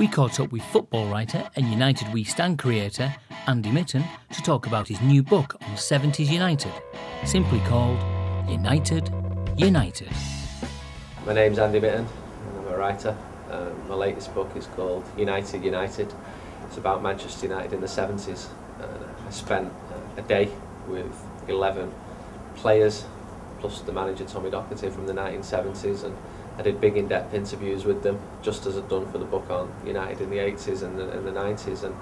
we caught up with football writer and United We Stand creator Andy Mitten to talk about his new book on 70s United, simply called United, United. My name's Andy Mitten and I'm a writer. My latest book is called United, United. It's about Manchester United in the 70s. I spent a day with 11 players plus the manager Tommy Docherty from the 1970s, and I did big in-depth interviews with them, just as I'd done for the book on United in the 80s and the 90s, and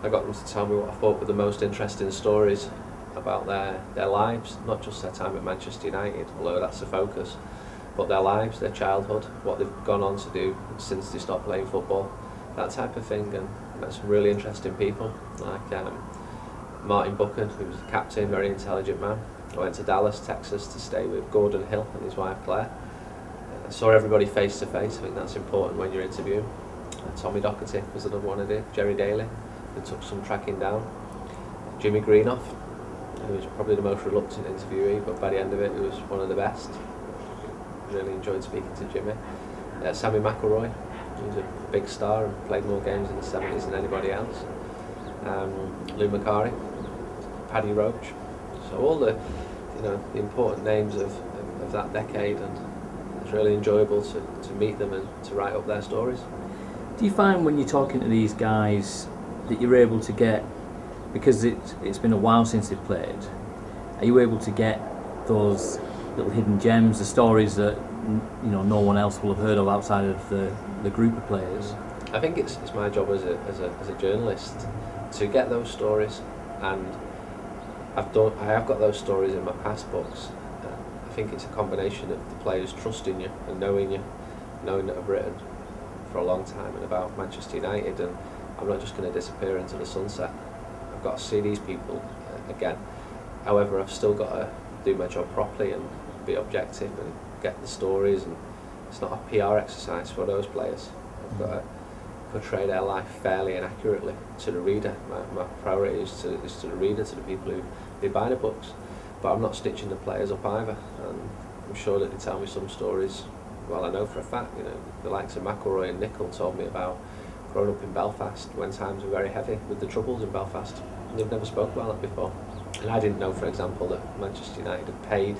I got them to tell me what I thought were the most interesting stories about their lives, not just their time at Manchester United, although that's the focus, but their lives, their childhood, what they've gone on to do since they stopped playing football, that type of thing. And met some really interesting people, like Martin Buchan, who was the captain, very intelligent man. I went to Dallas, Texas to stay with Gordon Hill and his wife Claire. I saw everybody face to face. I think that's important when you're interviewing. Tommy Docherty was another one I did, Jerry Daly, who took some tracking down. Jimmy Greenough, who was probably the most reluctant interviewee, but by the end of it, he was one of the best. Really enjoyed speaking to Jimmy. Sammy McElroy, he was a big star and played more games in the 70s than anybody else. Lou Macari, Paddy Roach. So all the important names of that decade, and it's really enjoyable to meet them and to write up their stories. Do you find when you're talking to these guys that you're able to get, because it's been a while since they've played, are you able to get those little hidden gems, the stories that no one else will have heard of outside of the group of players? I think it's my job as a journalist to get those stories, and I have got those stories in my past books. I think it's a combination of the players trusting you and knowing that I've written for a long time and about Manchester United, and I'm not just going to disappear into the sunset. I've got to see these people again. However, I've still got to do my job properly and be objective and get the stories, and it's not a PR exercise for those players. I've got to portray their life fairly and accurately to the reader. My priority is to the reader, to the people who buy the books. But I'm not stitching the players up either, and I'm sure that they tell me some stories. Well, I know for a fact, the likes of McElroy and Nicol told me about growing up in Belfast when times were very heavy with the Troubles in Belfast. And they've never spoke about that before. And I didn't know, for example, that Manchester United had paid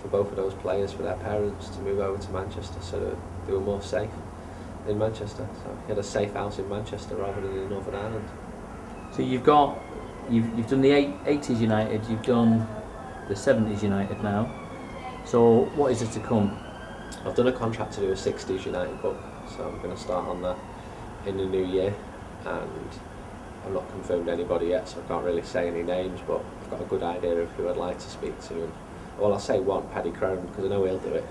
for both of those players for their parents to move over to Manchester so that they were more safe in Manchester. So he had a safe house in Manchester rather than in Northern Ireland. So you've done the 80s United, you've done the 70s United now. So what is it to come? I've done a contract to do a 60s United book, so I'm going to start on that in the new year, and I've not confirmed anybody yet, so I can't really say any names, but I've got a good idea of who I'd like to speak to. And, well, I'll say one, Paddy Crone, because I know he'll do it,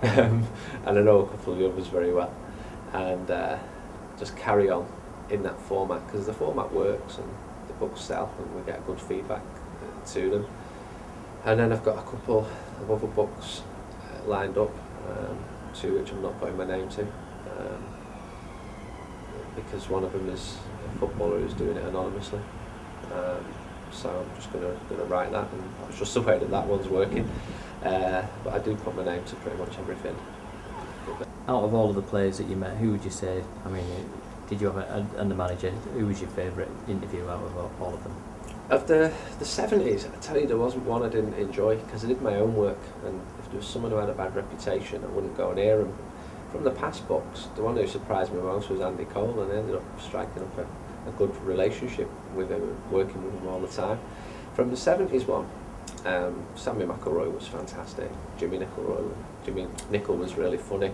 and I know a couple of the others very well, and just carry on in that format, because the format works and the books sell and we get good feedback to them. And then I've got a couple of other books lined up, two which I'm not putting my name to, because one of them is a footballer who's doing it anonymously. So I'm just going to write that, and I was just aware that one's working. But I do put my name to pretty much everything. Out of all of the players that you met, who would you say, did you have and the manager, who was your favourite interview out of all of them? Of the 70s, I tell you, there wasn't one I didn't enjoy, because I did my own work, and if there was someone who had a bad reputation, I wouldn't go near him. From the past books, the one who surprised me most was Andy Cole, and I ended up striking up a good relationship with him and working with him all the time. From the 70s one, Sammy McElroy was fantastic. Jimmy Nicol was really funny.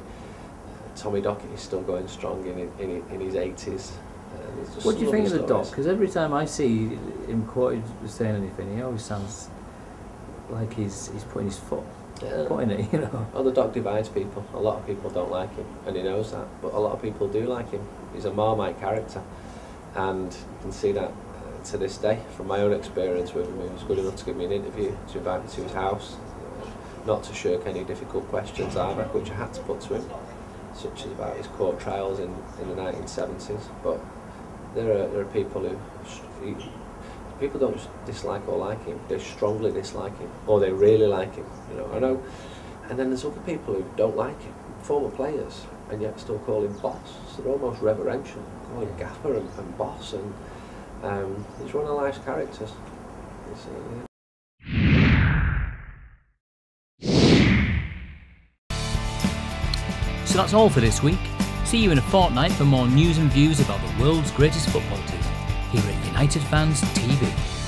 Tommy Docherty is still going strong in his 80s. What do you think of the Doc? Because every time I see him quoted saying anything, he always sounds like he's putting his foot in it, Well, the Doc divides people. A lot of people don't like him, and he knows that. But a lot of people do like him. He's a Marmite character, and you can see that to this day from my own experience with him. He was good enough to give me an interview, to invite me to his house, not to shirk any difficult questions either, which I had to put to him, such as about his court trials in the 1970s. But there are people who people don't just dislike or like him; they strongly dislike him, or they really like him. I know. And then there's other people who don't like him, former players, and yet still call him boss. So they're almost reverential, call him gaffer and boss, and he's one of life's characters. So that's all for this week. See you in a fortnight for more news and views about the world's greatest football team here at United Fans TV.